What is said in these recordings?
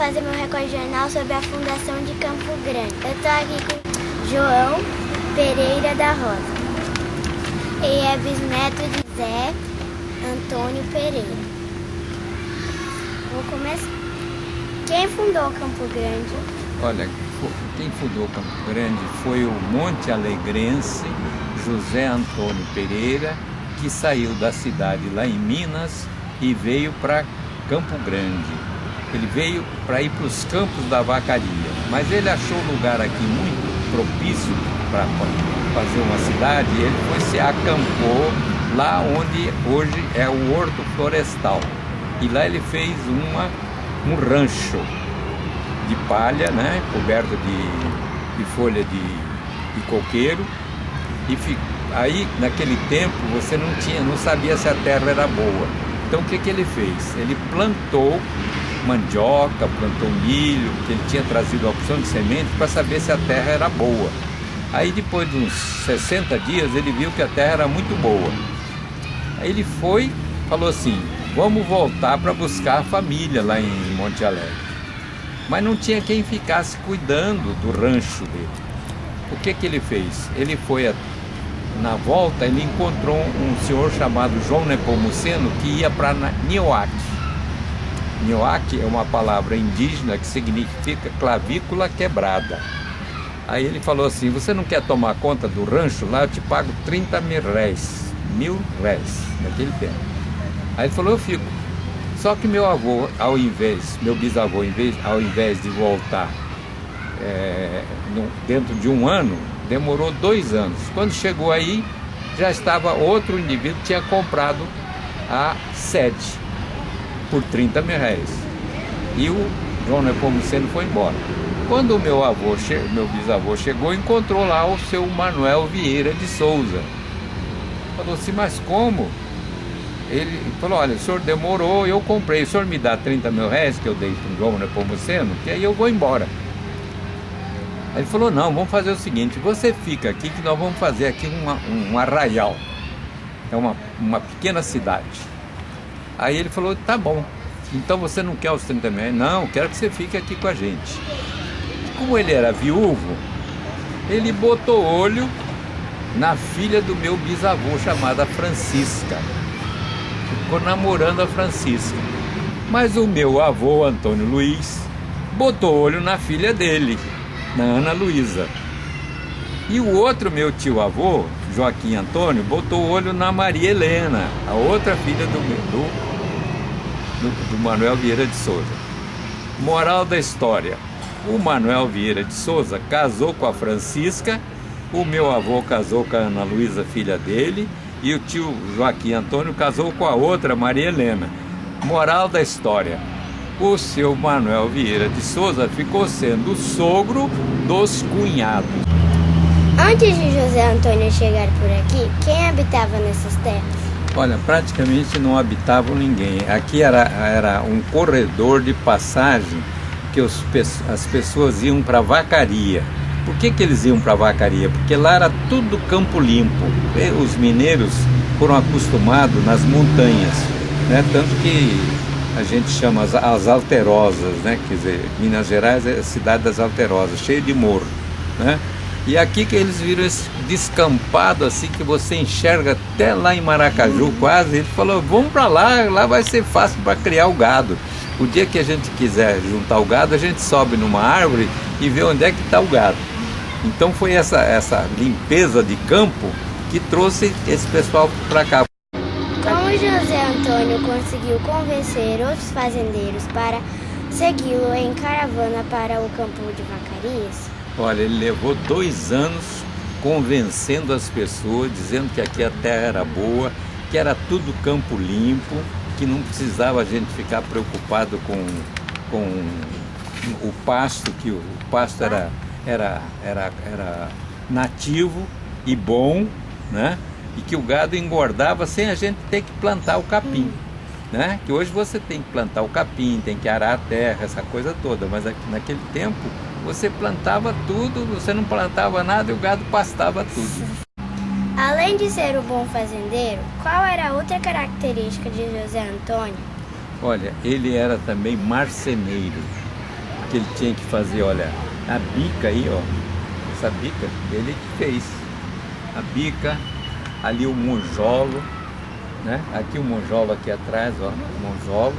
fazer meu recorde de jornal sobre a fundação de Campo Grande. Eu tô aqui com João Pereira da Rosa. Ele é bisneto de Zé Antônio Pereira. Vou começar. Quem fundou Campo Grande? Olha, quem fundou Campo Grande foi o Monte Alegrense José Antônio Pereira, que saiu da cidade lá em Minas e veio para Campo Grande. Ele veio para ir para os campos da vacaria, mas ele achou o lugar aqui muito propício para fazer uma cidade e ele foi se acampou lá onde hoje é o Horto Florestal. E lá ele fez um rancho de palha, né, coberto de folha de coqueiro. E aí, naquele tempo, você não sabia se a terra era boa. Então, o que ele fez? Ele plantou mandioca, plantou milho, que ele tinha trazido a opção de semente para saber se a terra era boa. Aí, depois de uns 60 dias, ele viu que a terra era muito boa. Aí ele falou assim, vamos voltar para buscar a família lá em Monte Alegre. Mas não tinha quem ficasse cuidando do rancho dele. O que ele fez? Ele foi, na volta, ele encontrou um senhor chamado João Nepomuceno que ia para Nioaque. Nioaque é uma palavra indígena que significa clavícula quebrada. Aí ele falou assim, você não quer tomar conta do rancho lá? Eu te pago 30 mil réis, naquele tempo. Aí ele falou, eu fico. Só que meu avô, meu bisavô, ao invés de voltar dentro de um ano, demorou 2 anos. Quando chegou aí, já estava outro indivíduo que tinha comprado a sede por 30 mil réis. E o João Nepomuceno foi embora. Quando o meu bisavô chegou, encontrou lá o seu Manuel Vieira de Souza. Falou assim, mas como? Ele falou, olha, o senhor demorou, eu comprei, o senhor me dá 30 mil réis que eu dei para o João Nepomuceno, que aí eu vou embora. Aí ele falou, não, vamos fazer o seguinte, você fica aqui que nós vamos fazer aqui um arraial, é uma pequena cidade. Aí ele falou, tá bom, então você não quer os 30 mil réis? Não, quero que você fique aqui com a gente. Como ele era viúvo, ele botou olho na filha do meu bisavô, chamada Francisca. Ficou namorando a Francisca. Mas o meu avô, Antônio Luiz, botou olho na filha dele, na Ana Luísa. E o outro meu tio-avô, Joaquim Antônio, botou olho na Maria Helena, a outra filha do Manuel Vieira de Souza. Moral da história, o Manuel Vieira de Souza casou com a Francisca, o meu avô casou com a Ana Luísa, filha dele, e o tio Joaquim Antônio casou com a outra, Maria Helena. Moral da história, o seu Manuel Vieira de Souza ficou sendo o sogro dos cunhados. Antes de José Antônio chegar por aqui, quem habitava nessas terras? Olha, praticamente não habitava ninguém. Aqui era um corredor de passagem que as pessoas iam para vacaria. Por que eles iam para a vacaria? Porque lá era tudo campo limpo. Os mineiros foram acostumados nas montanhas, né? Tanto que a gente chama as alterosas, né? Quer dizer, Minas Gerais é a cidade das alterosas, cheio de morro, né? E aqui que eles viram esse descampado assim que você enxerga até lá em Maracaju quase. Ele falou, vamos para lá vai ser fácil para criar o gado. O dia que a gente quiser juntar o gado, a gente sobe numa árvore e vê onde é que está o gado. Então foi essa limpeza de campo que trouxe esse pessoal para cá. Como José Antônio conseguiu convencer outros fazendeiros para segui-lo em caravana para o campo de Vacarias? Olha, ele levou 2 anos convencendo as pessoas, dizendo que aqui a terra era boa, que era tudo campo limpo, que não precisava a gente ficar preocupado com o pasto, que o pasto era nativo e bom, né? E que o gado engordava sem a gente ter que plantar o capim, né? Que hoje você tem que plantar o capim, tem que arar a terra, essa coisa toda, mas naquele tempo você plantava tudo, você não plantava nada e o gado pastava tudo. Além de ser um bom fazendeiro, qual era a outra característica de José Antônio? Olha, ele era também marceneiro. que ele tinha que fazer, olha, a bica aí, ó, essa bica, ele que fez. A bica, ali o monjolo, né? Aqui o monjolo aqui atrás, ó, o monjolo.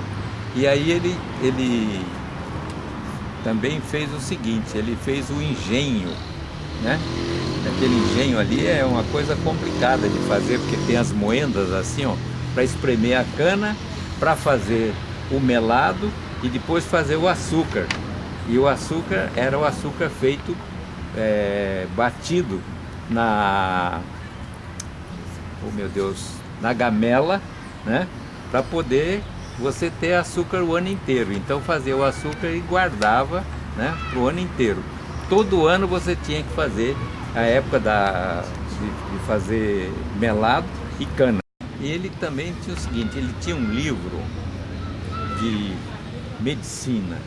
E aí ele também fez o seguinte, ele fez o engenho, né? Aquele engenho ali é uma coisa complicada de fazer, porque tem as moendas assim, ó, para espremer a cana, para fazer o melado e depois fazer o açúcar. E o açúcar era o açúcar feito batido na, oh meu Deus, na gamela, né? Para poder você ter açúcar o ano inteiro. Então fazia o açúcar e guardava, né, para o ano inteiro. Todo ano você tinha que fazer a época de fazer melado e cana. E ele também tinha o seguinte, ele tinha um livro de medicina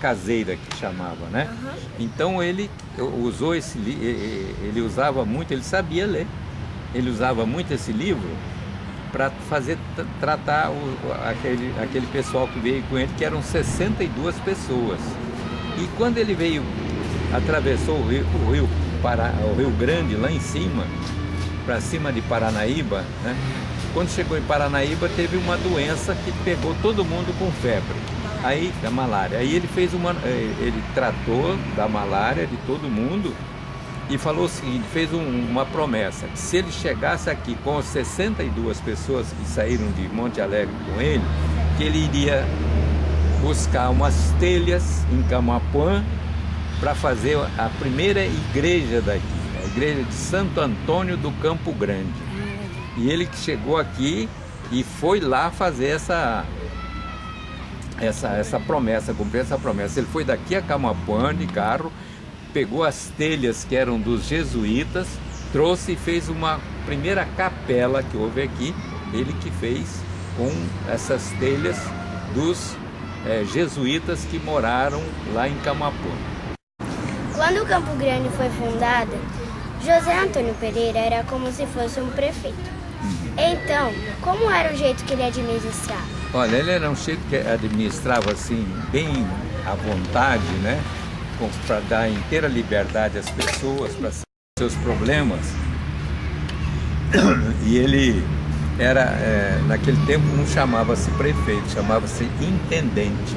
caseira que chamava, né? Uhum. Então ele usou esse livro, ele usava muito, ele sabia ler, ele usava muito esse livro para tratar aquele pessoal que veio com ele, que eram 62 pessoas. E quando ele veio, atravessou o Rio Grande, lá em cima, para cima de Paranaíba, né? Quando chegou em Paranaíba, teve uma doença que pegou todo mundo com febre, aí da malária. Aí ele tratou da malária de todo mundo e falou o seguinte, fez uma promessa, que se ele chegasse aqui com as 62 pessoas que saíram de Monte Alegre com ele, que ele iria buscar umas telhas em Camapuã para fazer a primeira igreja daqui, a igreja de Santo Antônio do Campo Grande. E ele que chegou aqui e foi lá fazer essa promessa, cumprir essa promessa. Ele foi daqui a Camapuã de carro, pegou as telhas que eram dos jesuítas, trouxe e fez uma primeira capela que houve aqui, ele que fez com essas telhas dos jesuítas que moraram lá em Camapuã. Quando o Campo Grande foi fundado, José Antônio Pereira era como se fosse um prefeito. Então, como era o jeito que ele administrava? Olha, ele era um jeito que administrava assim, bem à vontade, né? Para dar inteira liberdade às pessoas, para seus problemas. E ele era, naquele tempo não chamava-se prefeito, chamava-se intendente.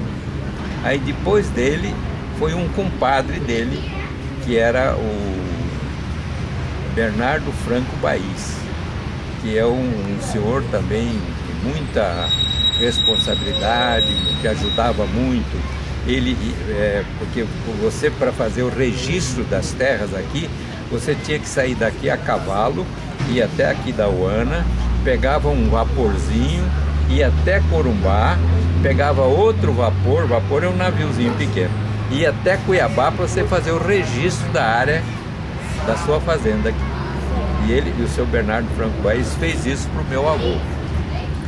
Aí depois dele foi um compadre dele, que era o Bernardo Franco Baís, que é um senhor também de muita responsabilidade, que ajudava muito. Ele, porque você, para fazer o registro das terras aqui, você tinha que sair daqui a cavalo, ir até aqui da Uana, pegava um vaporzinho, ia até Corumbá, pegava outro vapor é um naviozinho pequeno, ia até Cuiabá para você fazer o registro da área da sua fazenda aqui. E ele e o seu Bernardo Franco Baís fez isso para o meu avô,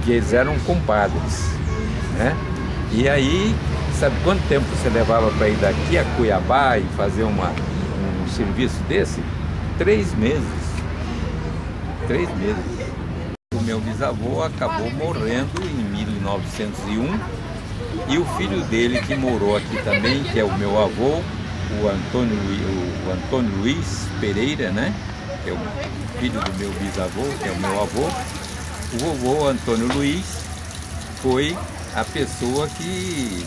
que eles eram compadres, né? E aí, sabe quanto tempo você levava para ir daqui a Cuiabá e fazer um serviço desse? 3 meses. 3 meses. O meu bisavô acabou morrendo em 1901 e o filho dele, que morou aqui também, que é o meu avô, o Antônio Luiz Pereira, né? Que é o filho do meu bisavô, que é o meu avô. O vovô Antônio Luiz foi a pessoa que,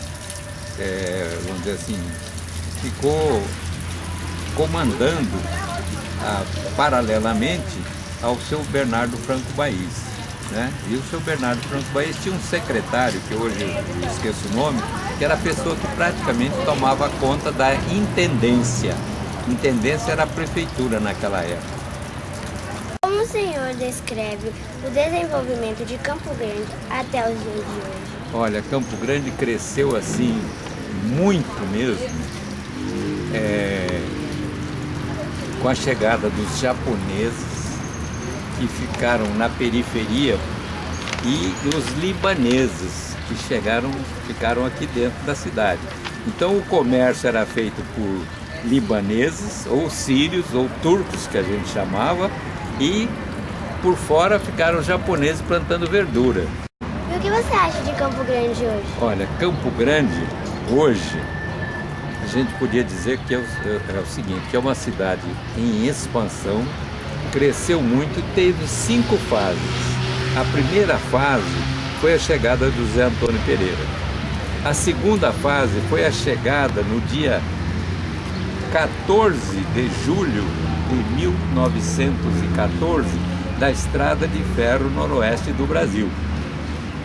vamos dizer assim, ficou comandando paralelamente ao seu Bernardo Franco Baís, né? E o seu Bernardo Franco Baís tinha um secretário, que hoje eu esqueço o nome, que era a pessoa que praticamente tomava conta da intendência. Intendência era a prefeitura naquela época. Como o senhor descreve o desenvolvimento de Campo Grande até os dias de hoje? Olha, Campo Grande cresceu assim, muito mesmo, com a chegada dos japoneses, que ficaram na periferia, e os libaneses, que ficaram aqui dentro da cidade. Então o comércio era feito por libaneses, ou sírios, ou turcos, que a gente chamava, e por fora ficaram japoneses plantando verdura. E o que você acha de Campo Grande hoje? Olha, Campo Grande hoje a gente podia dizer que é o seguinte, que é uma cidade em expansão, cresceu muito, teve 5 fases. A primeira fase foi a chegada do José Antônio Pereira. A segunda fase foi a chegada no dia 14 de julho de 1914 da Estrada de Ferro Noroeste do Brasil.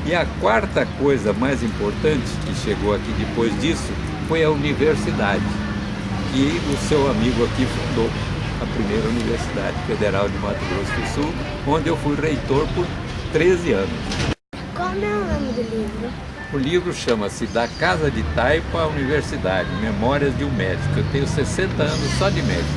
E a quarta coisa mais importante que chegou aqui depois disso foi a universidade, que o seu amigo aqui fundou, a primeira Universidade Federal de Mato Grosso do Sul, onde eu fui reitor por 13 anos. Qual é o nome do livro? O livro chama-se Da Casa de Taipa à Universidade, Memórias de um Médico. Eu tenho 60 anos só de médico.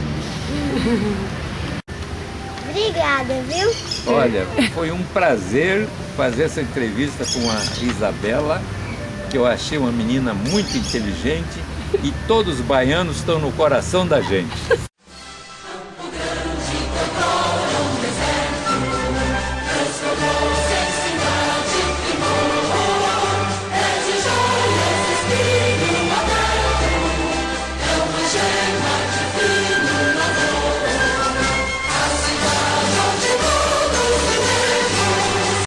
Obrigada, viu? Olha, foi um prazer fazer essa entrevista com a Isabela, que eu achei uma menina muito inteligente, e todos os baianos estão no coração da gente.